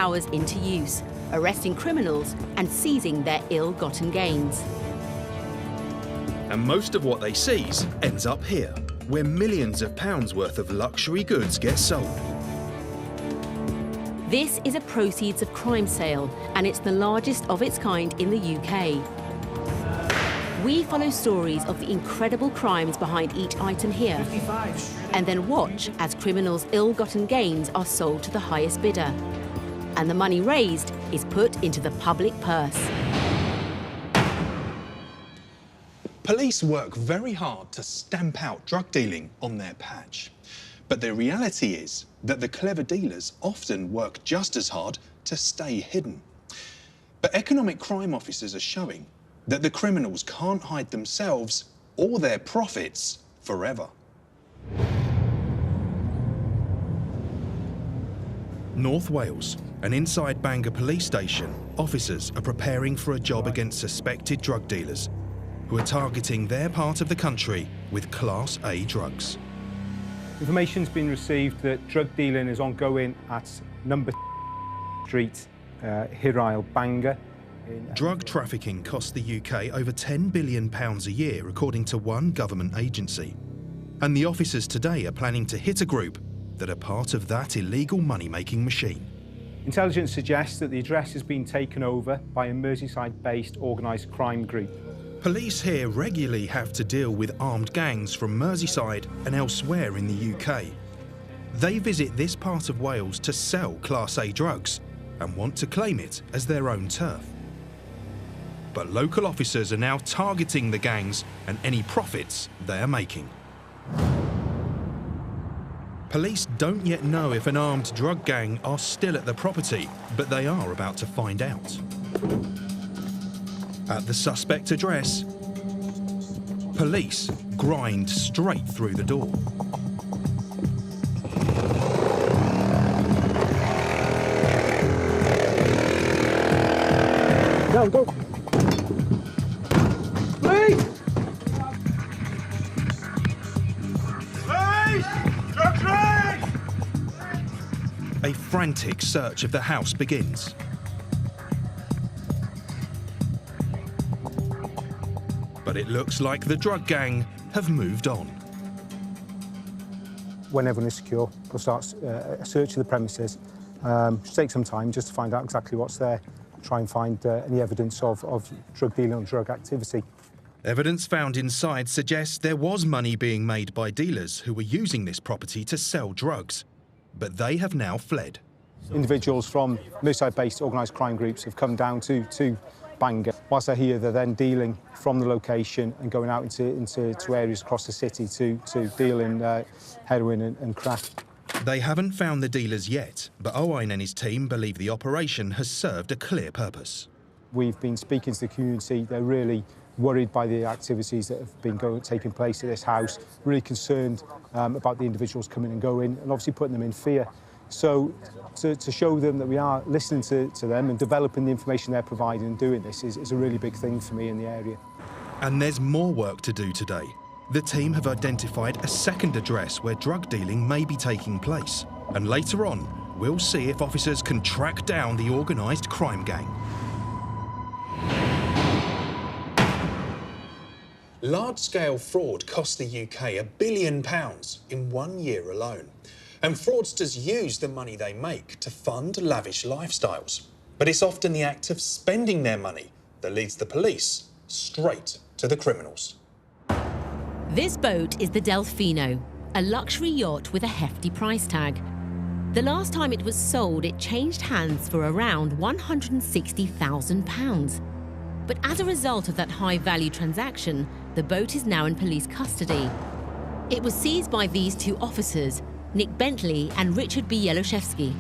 powers into use, arresting criminals and seizing their ill-gotten gains. And most of what they seize ends up here, where millions of pounds worth of luxury goods get sold. This is a proceeds of crime sale, and it's the largest of its kind in the UK. We follow stories of the incredible crimes behind each item here, and then watch as criminals' ill-gotten gains are sold to the highest bidder. And the money raised is put into the public purse. Police work very hard to stamp out drug dealing on their patch. But the reality is that the clever dealers often work just as hard to stay hidden. But economic crime officers are showing that the criminals can't hide themselves or their profits forever. North Wales, an inside Bangor police station, officers are preparing for a job against suspected drug dealers who are targeting their part of the country with Class A drugs. Information's been received that drug dealing is ongoing at number Street, Hirail, Bangor. Drug trafficking costs the UK over £10 billion a year, according to one government agency. And the officers today are planning to hit a group that are part of that illegal money-making machine. Intelligence suggests that the address has been taken over by a Merseyside-based organised crime group. Police here regularly have to deal with armed gangs from Merseyside and elsewhere in the UK. They visit this part of Wales to sell Class A drugs and want to claim it as their own turf. But local officers are now targeting the gangs and any profits they are making. Police don't yet know if an armed drug gang are still at the property, but they are about to find out. At the suspect address, police grind straight through the door. Go! Please! A frantic search of the house begins. But it looks like the drug gang have moved on. When everyone is secure, we'll start a search of the premises. Should take some time just to find out exactly what's there, try and find any evidence of drug dealing or drug activity. Evidence found inside suggests there was money being made by dealers who were using this property to sell drugs, but they have now fled. Individuals from Merseyside-based organised crime groups have come down to Bangor. Whilst they're here, they're then dealing from the location and going out into areas across the city to deal in heroin and crack. They haven't found the dealers yet, but Owain and his team believe the operation has served a clear purpose. We've been speaking to the community. They're really worried by the activities that have been taking place at this house, really concerned about the individuals coming and going, and obviously putting them in fear. So to show them that we are listening to them and developing the information they're providing and doing this is a really big thing for me in the area. And there's more work to do today. The team have identified a second address where drug dealing may be taking place. And later on, we'll see if officers can track down the organised crime gang. Large-scale fraud cost the UK £1 billion in 1 year alone. And fraudsters use the money they make to fund lavish lifestyles. But it's often the act of spending their money that leads the police straight to the criminals. This boat is the Delfino, a luxury yacht with a hefty price tag. The last time it was sold, it changed hands for around £160,000. But as a result of that high-value transaction, the boat is now in police custody. It was seized by these two officers, Nick Bentley and Richard B. Yeloszewski.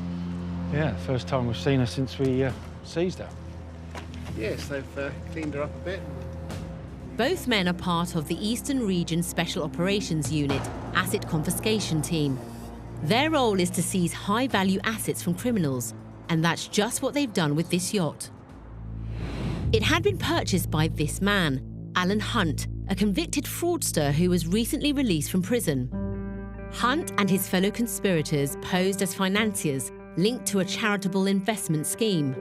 Yeah, first time we've seen her since we seized her. Yes, they've cleaned her up a bit. Both men are part of the Eastern Region Special Operations Unit Asset Confiscation Team. Their role is to seize high-value assets from criminals, and that's just what they've done with this yacht. It had been purchased by this man, Alan Hunt, a convicted fraudster who was recently released from prison. Hunt and his fellow conspirators posed as financiers linked to a charitable investment scheme.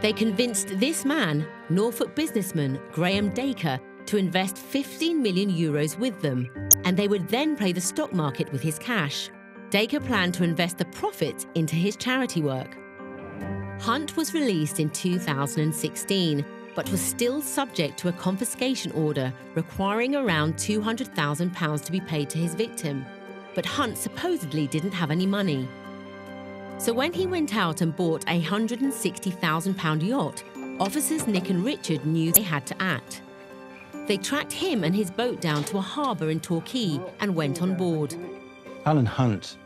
They convinced this man, Norfolk businessman Graham Dacre, to invest 15 million euros with them, and they would then play the stock market with his cash. Dacre planned to invest the profits into his charity work. Hunt was released in 2016, but was still subject to a confiscation order requiring around £200,000 to be paid to his victim. But Hunt supposedly didn't have any money. So when he went out and bought a £160,000 yacht, officers Nick and Richard knew they had to act. They tracked him and his boat down to a harbour in Torquay and went on board. Alan Hunt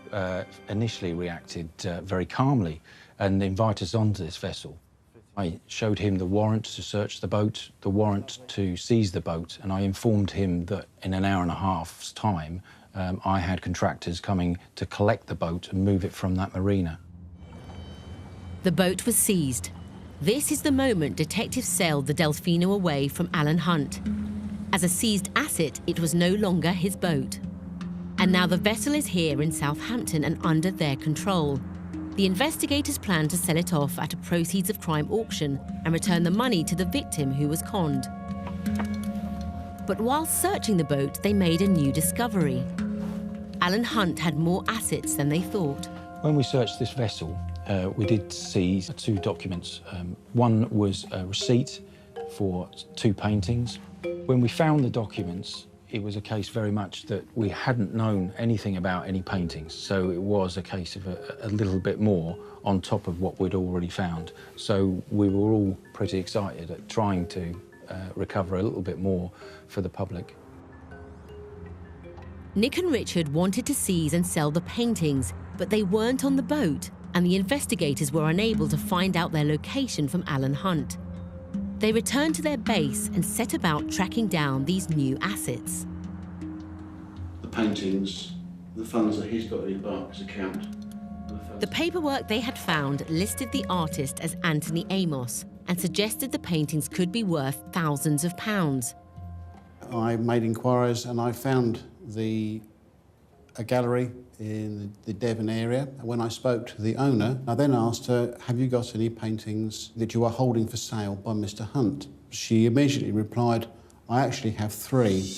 initially reacted very calmly and invited us onto this vessel. I showed him the warrant to search the boat, the warrant to seize the boat, and I informed him that in an hour and a half's time, I had contractors coming to collect the boat and move it from that marina. The boat was seized. This is the moment detectives sailed the Delfino away from Alan Hunt. As a seized asset, it was no longer his boat. And now the vessel is here in Southampton and under their control. The investigators plan to sell it off at a proceeds of crime auction and return the money to the victim who was conned. But while searching the boat, they made a new discovery. Alan Hunt had more assets than they thought. When we searched this vessel, we did seize 2 documents. One was a receipt for 2 paintings. When we found the documents, it was a case very much that we hadn't known anything about any paintings, so it was a case of a little bit more on top of what we'd already found. So we were all pretty excited at trying to recover a little bit more for the public. Nick and Richard wanted to seize and sell the paintings, but they weren't on the boat, and the investigators were unable to find out their location from Alan Hunt. They returned to their base and set about tracking down these new assets. The paintings, the funds that he's got in his Barclays account. The paperwork they had found listed the artist as Anthony Amos and suggested the paintings could be worth thousands of pounds. I made inquiries and I found a gallery in the Devon area. And when I spoke to the owner, I then asked her, have you got any paintings that you are holding for sale by Mr. Hunt? She immediately replied, I actually have 3.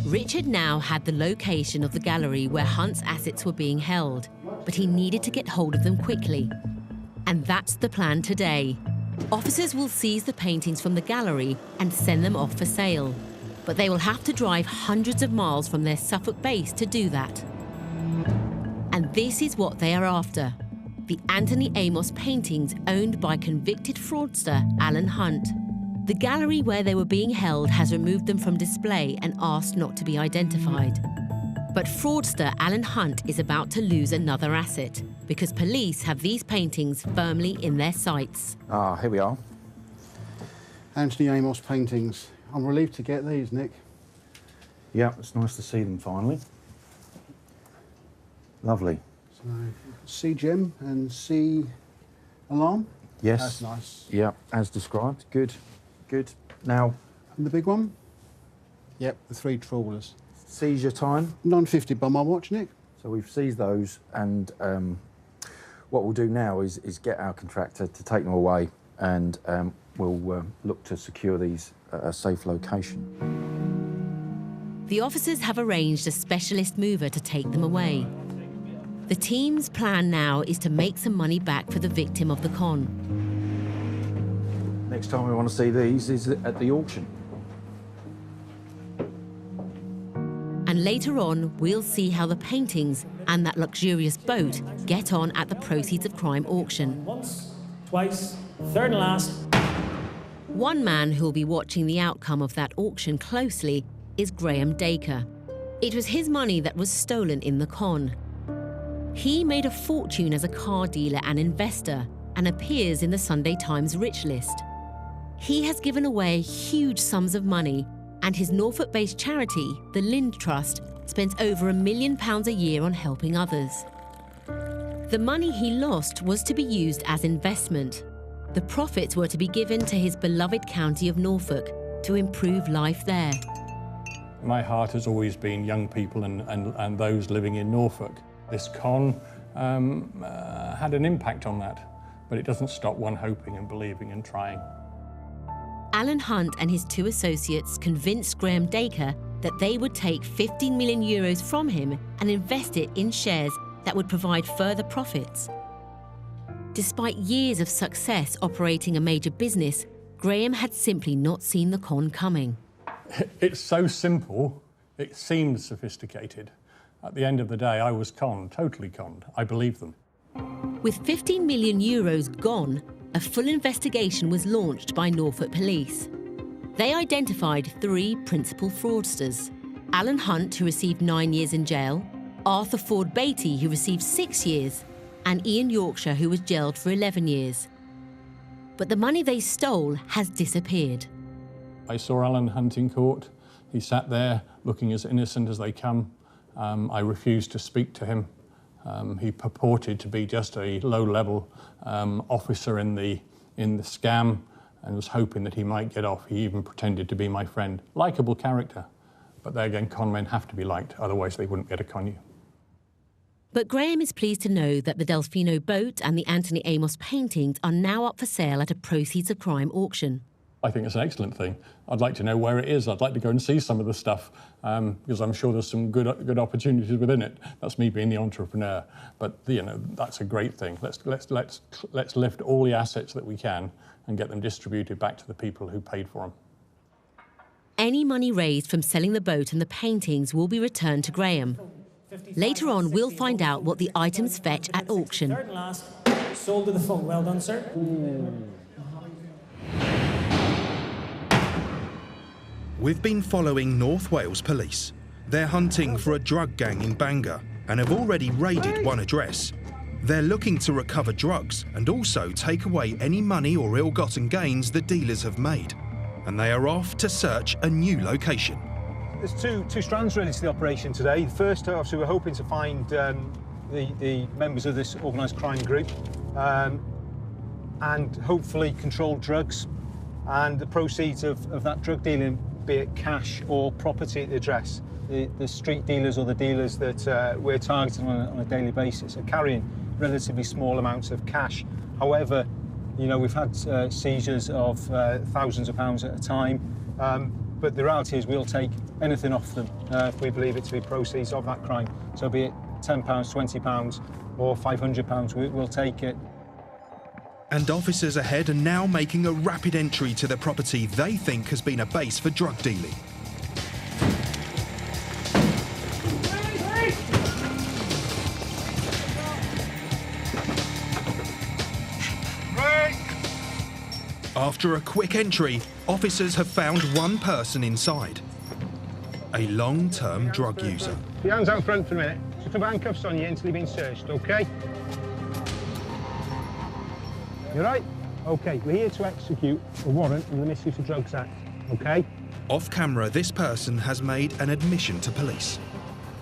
Richard now had the location of the gallery where Hunt's assets were being held, but he needed to get hold of them quickly. And that's the plan today. Officers will seize the paintings from the gallery and send them off for sale. But they will have to drive hundreds of miles from their Suffolk base to do that. And this is what they are after: the Anthony Amos paintings owned by convicted fraudster Alan Hunt. The gallery where they were being held has removed them from display and asked not to be identified. But fraudster Alan Hunt is about to lose another asset because police have these paintings firmly in their sights. Ah, here we are. Anthony Amos paintings. I'm relieved to get these, Nick. Yeah, it's nice to see them finally. Lovely. So, C gem and C alarm. Yes. That's nice. Yeah, as described. Good, good. Now, And the big one? Yep, the 3 trawlers. seizure time. 9.50 by my watch, Nick. So we've seized those, and what we'll do now is get our contractor to take them away, and we'll look to secure these at a safe location. The officers have arranged a specialist mover to take them away. The team's plan now is to make some money back for the victim of the con. Next time we want to see these is at the auction. And later on, we'll see how the paintings and that luxurious boat get on at the proceeds of crime auction. Once, twice, third and last. One man who'll be watching the outcome of that auction closely is Graham Dacre. It was his money that was stolen in the con. He made a fortune as a car dealer and investor and appears in the Sunday Times rich list. He has given away huge sums of money, and his Norfolk-based charity, the Lind Trust, spends over £1 million a year on helping others. The money he lost was to be used as investment. The profits were to be given to his beloved county of Norfolk to improve life there. My heart has always been young people and those living in Norfolk. This con had an impact on that. But it doesn't stop one hoping and believing and trying. Alan Hunt and his 2 associates convinced Graham Dacre that they would take 15 million euros from him and invest it in shares that would provide further profits. Despite years of success operating a major business, Graham had simply not seen the con coming. It's so simple, it seemed sophisticated. At the end of the day, I was conned, totally conned. I believed them. With 15 million euros gone, a full investigation was launched by Norfolk Police. They identified 3 principal fraudsters: Alan Hunt, who received 9 years in jail, Arthur Ford Beatty, who received 6 years, and Ian Yorkshire, who was jailed for 11 years. But the money they stole has disappeared. I saw Alan Hunt in court. He sat there looking as innocent as they come. I refused to speak to him. He purported to be just a low-level officer in the scam and was hoping that he might get off. He even pretended to be my friend. Likeable character. But there again, con men have to be liked, otherwise they wouldn't be able to con you. But Graham is pleased to know that the Delfino boat and the Anthony Amos paintings are now up for sale at a Proceeds of Crime auction. I think it's an excellent thing. I'd like to know where it is. I'd like to go and see some of the stuff because I'm sure there's some good opportunities within it. That's me being the entrepreneur. But you know, that's a great thing. Let's lift all the assets that we can and get them distributed back to the people who paid for them. Any money raised from selling the boat and the paintings will be returned to Graham. Later on, we'll find out what the items fetch at auction. Third and last, sold to the fund. Well done, sir. We've been following North Wales Police. They're hunting for a drug gang in Bangor and have already raided one address. They're looking to recover drugs and also take away any money or ill-gotten gains the dealers have made. And they are off to search a new location. There's two strands really to the operation today. First, obviously, we're hoping to find the members of this organised crime group and hopefully control drugs and the proceeds of that drug dealing, be it cash or property at the address. The street dealers or the dealers that we're targeting on a daily basis are carrying relatively small amounts of cash. However, you know, we've had seizures of thousands of pounds at a time, but the reality is we'll take anything off them if we believe it to be proceeds of that crime. So be it £10, £20 or £500, we'll take it. And officers ahead are now making a rapid entry to the property they think has been a base for drug dealing. After a quick entry, officers have found one person inside. A long-term drug user. Your hands out front for a minute. Just put handcuffs on you until you've been searched, OK? You right? OK, we're here to execute a warrant in the Misuse of Drugs Act, OK? Off camera, this person has made an admission to police.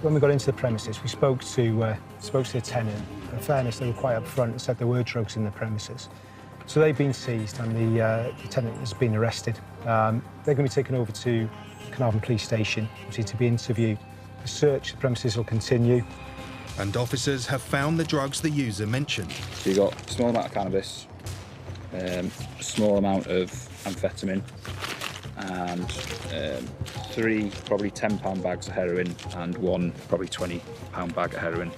When we got into the premises, we spoke to the tenant. In fairness, they were quite upfront and said there were drugs in the premises. So they've been seized and the tenant has been arrested. They're going to be taken over to Carnarvon Police Station, obviously to be interviewed. The search of the premises will continue. And officers have found the drugs the user mentioned. So you've got a small amount of cannabis, a small amount of amphetamine, and 3 probably £10 bags of heroin and 1 probably £20 bag of heroin.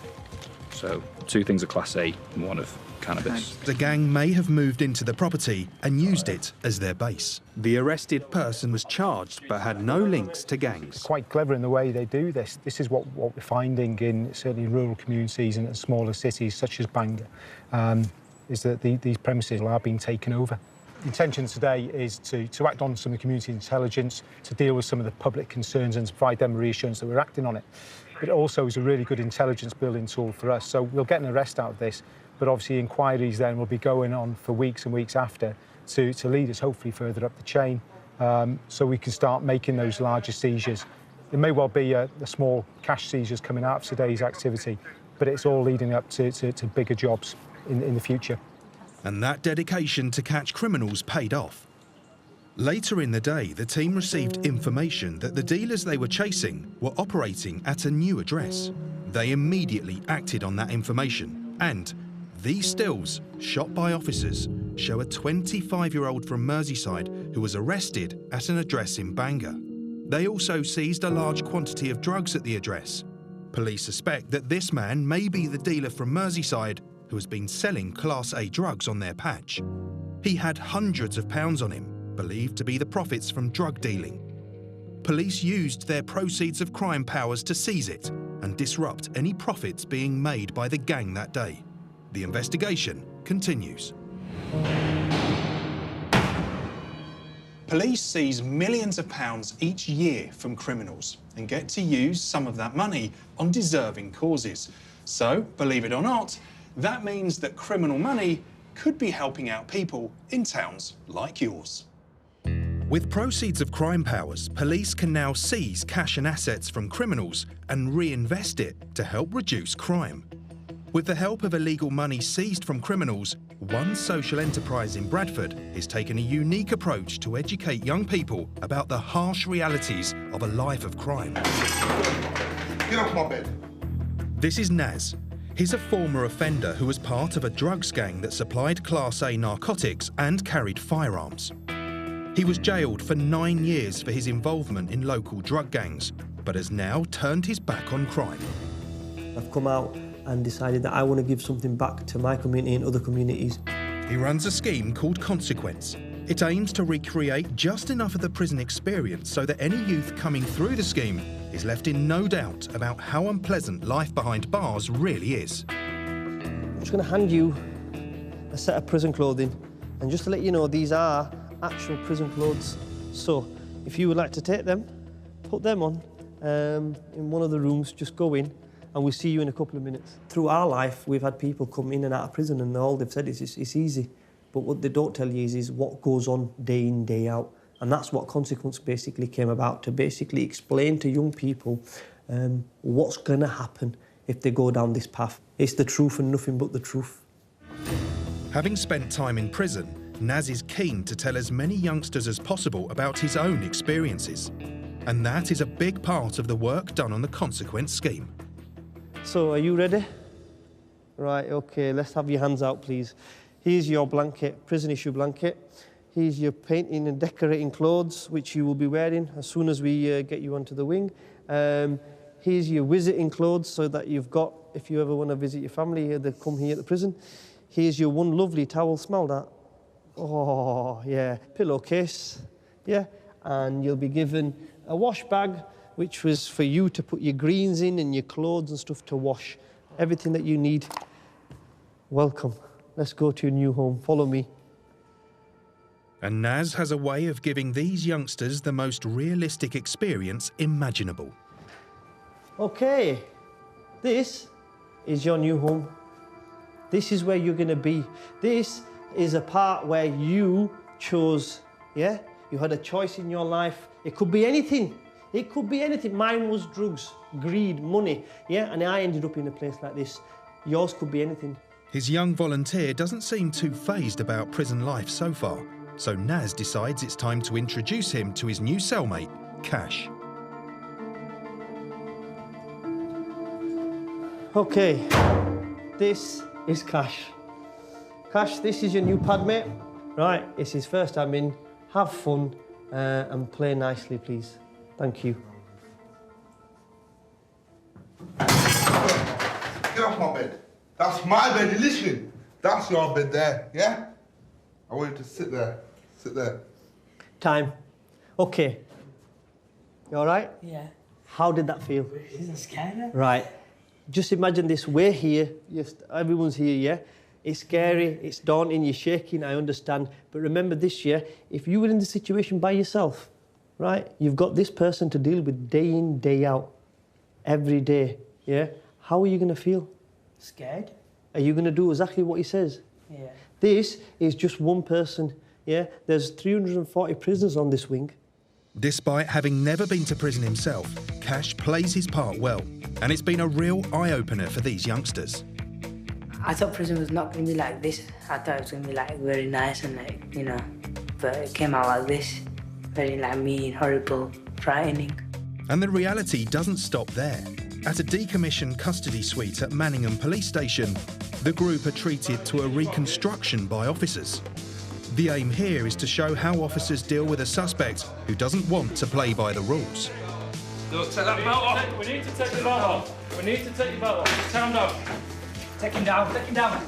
So 2 things of Class A and 1 of cannabis. The gang may have moved into the property and used it as their base. The arrested person was charged but had no links to gangs. It's quite clever in the way they do this. This is what we're finding in certainly rural communities and smaller cities such as Bangor, is that these premises are being taken over. The intention today is to act on some of the community intelligence, to deal with some of the public concerns and to provide them reassurance that we're acting on it. It also is a really good intelligence building tool for us. So we'll get an arrest out of this, but obviously inquiries then will be going on for weeks and weeks after to lead us hopefully further up the chain, so we can start making those larger seizures. There may well be a small cash seizures coming out of today's activity, but it's all leading up to bigger jobs in the future. And that dedication to catch criminals paid off. Later in the day, the team received information that the dealers they were chasing were operating at a new address. They immediately acted on that information, and These stills, shot by officers, show a 25-year-old from Merseyside who was arrested at an address in Bangor. They also seized a large quantity of drugs at the address. Police suspect that this man may be the dealer from Merseyside who has been selling Class A drugs on their patch. He had hundreds of pounds on him, believed to be the profits from drug dealing. Police used their proceeds of crime powers to seize it and disrupt any profits being made by the gang that day. The investigation continues. Police seize millions of pounds each year from criminals and get to use some of that money on deserving causes. So, believe it or not, that means that criminal money could be helping out people in towns like yours. With proceeds of crime powers, police can now seize cash and assets from criminals and reinvest it to help reduce crime. With the help of illegal money seized from criminals, one social enterprise in Bradford is taking a unique approach to educate young people about the harsh realities of a life of crime. Get off my bed. This is Naz. He's a former offender who was part of a drugs gang that supplied Class A narcotics and carried firearms. He was jailed for 9 years for his involvement in local drug gangs, but has now turned his back on crime. I've come out and decided that I want to give something back to my community and other communities. He runs a scheme called Consequence. It aims to recreate just enough of the prison experience so that any youth coming through the scheme is left in no doubt about how unpleasant life behind bars really is. I'm just going to hand you a set of prison clothing, and just to let you know, these are actual prison clothes. So if you would like to take them, put them on in one of the rooms, just go in, and we'll see you in a couple of minutes. Through our life, we've had people come in and out of prison, and all they've said is it's easy. But what they don't tell you is what goes on day in, day out. And that's what Consequence basically came about, to basically explain to young people what's going to happen if they go down this path. It's the truth and nothing but the truth. Having spent time in prison, Naz is keen to tell as many youngsters as possible about his own experiences. And that is a big part of the work done on the Consequence scheme. So, are you ready? Right, OK, let's have your hands out, please. Here's your blanket, prison issue blanket. Here's your painting and decorating clothes, which you will be wearing as soon as we get you onto the wing. Here's your visiting clothes, so that you've got, if you ever want to visit your family, they come here at the prison. Here's your one lovely towel, smell that. Oh, yeah, pillowcase, yeah. And you'll be given a wash bag, which was for you to put your greens in and your clothes and stuff to wash. Everything that you need. Welcome. Let's go to your new home. Follow me. And Naz has a way of giving these youngsters the most realistic experience imaginable. OK, this is your new home. This is where you're going to be. This is a part where you chose, yeah? You had a choice in your life. It could be anything. It could be anything. Mine was drugs, greed, money, yeah? And I ended up in a place like this. Yours could be anything. His young volunteer doesn't seem too fazed about prison life so far, so Naz decides it's time to introduce him to his new cellmate, Cash. OK, this is Cash. Cash, this is your new pad mate. Right, it's his first time in. Have fun and play nicely, please. Thank you. Get off my bed. That's my bed, you listening? That's your bed there, yeah? I want you to sit there. Sit there. Time. OK. You all right? Yeah. How did that feel? Isn't scary? Right. Just imagine this. We're here. Yes, everyone's here, yeah? It's scary, it's daunting, you're shaking, I understand. But remember this year, if you were in the situation by yourself, right? You've got this person to deal with day in, day out, every day, yeah? How are you going to feel? Scared. Are you going to do exactly what he says? Yeah. This is just one person, yeah? There's 340 prisoners on this wing. Despite having never been to prison himself, Cash plays his part well, and it's been a real eye-opener for these youngsters. I thought prison was not going to be like this. I thought it was going to be like very nice and like, you know, but it came out like this. Very like mean, horrible, frightening. And the reality doesn't stop there. At a decommissioned custody suite at Manningham Police Station, The group are treated to a reconstruction by officers. The aim here is to show how officers deal with a suspect who doesn't want to play by the rules. Look, take that belt off. We need to take the belt off. We need to take your belt off. Just tell him down. Take him down, take him down.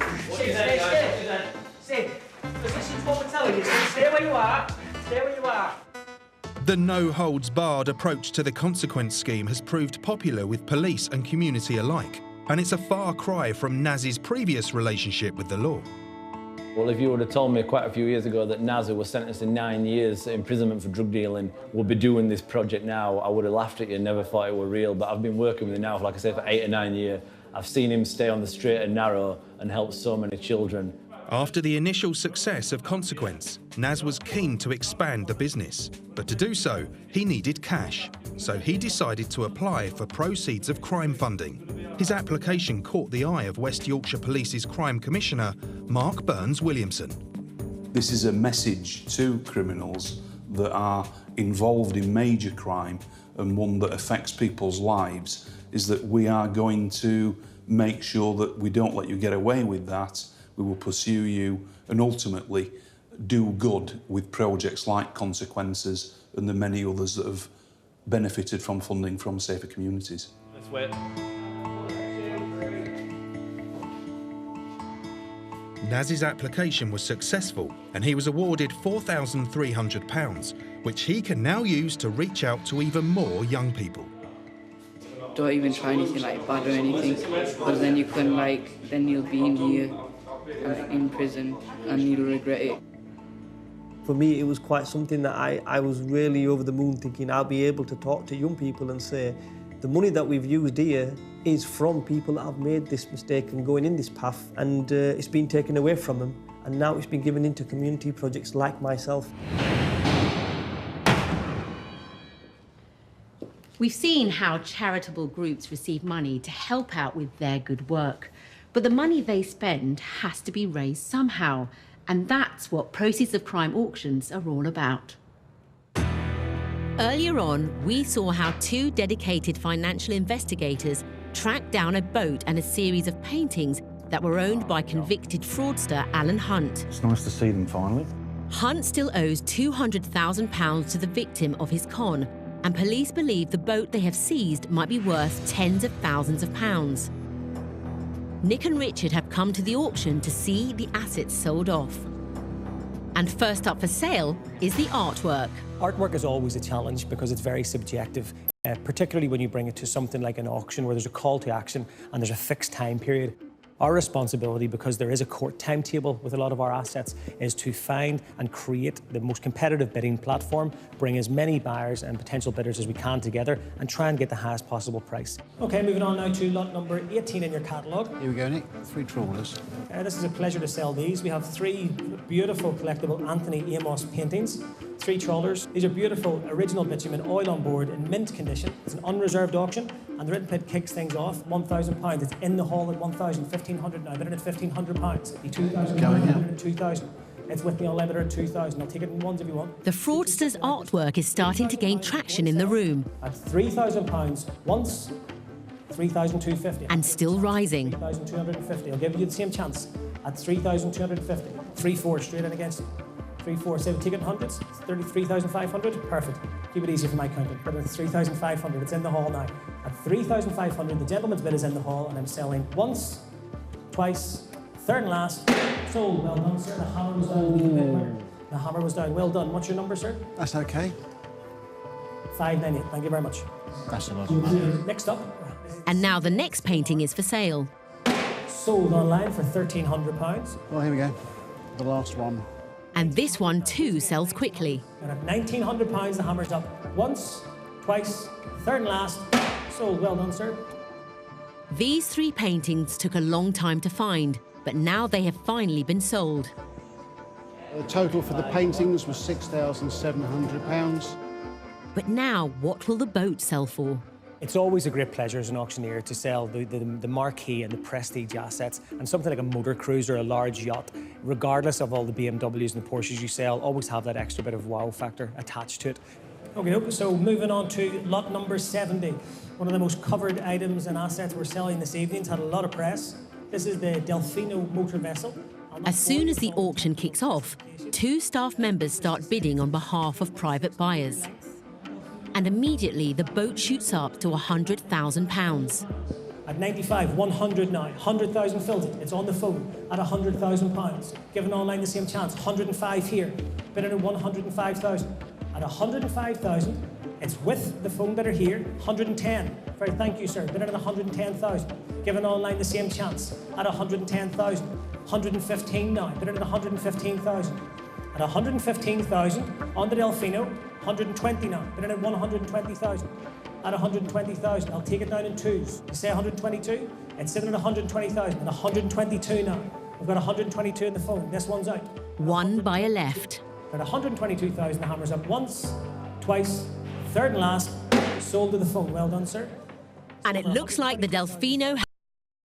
Stay. Position's what we're telling you. Stay where you are. Stay where you are. The no-holds-barred approach to the consequence scheme has proved popular with police and community alike, and it's a far cry from Naz's previous relationship with the law. Well, if you would have told me quite a few years ago that Naz, who was sentenced to 9 years imprisonment for drug dealing, would be doing this project now, I would have laughed at you and never thought it were real. But I've been working with him now, for, like I say, for 8 or 9 years. I've seen him stay on the straight and narrow and help so many children. After the initial success of Consequence, Naz was keen to expand the business. But to do so, he needed cash. So he decided to apply for proceeds of crime funding. His application caught the eye of West Yorkshire Police's Crime Commissioner, Mark Burns-Williamson. This is a message to criminals that are involved in major crime, and one that affects people's lives, is that we are going to make sure that we don't let you get away with that. We will pursue you and ultimately do good with projects like Consequences and the many others that have benefited from funding from Safer Communities. Let's wait. Naz's application was successful and he was awarded £4,300, which he can now use to reach out to even more young people. Don't even try anything like bad or anything, because then you can then you'll be in here, in prison, and you'll regret it. For me, it was quite something that I was really over the moon, thinking I'll be able to talk to young people and say, the money that we've used here is from people that have made this mistake and going in this path, and it's been taken away from them, and now it's been given into community projects like myself. We've seen how charitable groups receive money to help out with their good work. But the money they spend has to be raised somehow. And that's what Proceeds of Crime auctions are all about. Earlier on, we saw how two dedicated financial investigators tracked down a boat and a series of paintings that were owned by convicted fraudster Alan Hunt. It's nice to see them finally. Hunt still owes £200,000 to the victim of his con, and police believe the boat they have seized might be worth tens of thousands of pounds. Nick and Richard have come to the auction to see the assets sold off. And first up for sale is the artwork. Artwork is always a challenge because it's very subjective, particularly when you bring it to something like an auction where there's a call to action and there's a fixed time period. Our responsibility, because there is a court timetable with a lot of our assets, is to find and create the most competitive bidding platform, bring as many buyers and potential bidders as we can together, and try and get the highest possible price. OK, moving on now to lot number 18 in your catalogue. Here we go, Nick. 3 trawlers. This is a pleasure to sell these. We have 3 beautiful collectible Anthony Amos paintings, 3 trawlers. These are beautiful original bitumen oil on board in mint condition. It's an unreserved auction, and the written bid kicks things off. £1,000. It's in the hall at £1,500 now. Bid at £1,500. It'd be £2,000 at £2,000. It's with the unlimited at £2,000. I'll take it in ones if you want. The fraudster's artwork is starting to gain traction in the room. At £3,000 once, £3,250. And still rising. £3,250. I'll give you the same chance at £3,250. 3-4 straight in against it. 3-4, say we take it in hundreds. It's 33,500. Perfect. Keep it easy for my counting. But it's 3,500. It's in the hall now. At 3,500, the gentleman's bid is in the hall, and I'm selling once, twice, third and last. Sold. Well done, sir. The hammer was down. The hammer was down. Well done. What's your number, sir? That's okay. 598. Thank you very much. That's a lot. Next up. And now the next painting is for sale. Sold online for £1,300. Well, here we go. The last one. And this one too sells quickly. And at £1,900, the hammer's up. Once, twice, third and last. Sold. Well done, sir. These 3 paintings took a long time to find, but now they have finally been sold. The total for the paintings was £6,700. But now, what will the boat sell for? It's always a great pleasure as an auctioneer to sell the marquee and the prestige assets, and something like a motor cruiser, a large yacht, regardless of all the BMWs and the Porsches you sell, always have that extra bit of wow factor attached to it. Okay, so moving on to lot number 70. One of the most covered items and assets we're selling this evening. It's had a lot of press. This is the Delfino motor vessel. As soon as the auction kicks off, 2 staff members start bidding on behalf of private buyers. And immediately the boat shoots up to £100,000. At 95, 100 now, 100,000 filtered. It's on the phone at £100,000. Given online the same chance, 105 here, bidding at 105,000. At 105,000, it's with the phone bidder here, 110. Very thank you, sir. Bidding at 110,000. Given online the same chance at 110,000. 115 now, bidding at 115,000. At 115,000 on the Delfino, 120 now, bidding at 120,000. At 120,000, I'll take it down in twos. You say 122, it's sitting at 120,000, and 122 now. We've got 122 in the phone. This one's out. One buyer left. At 122,000, the hammer's up once, twice, third and last, sold to the phone. Well done, sir. And it looks like the Delfino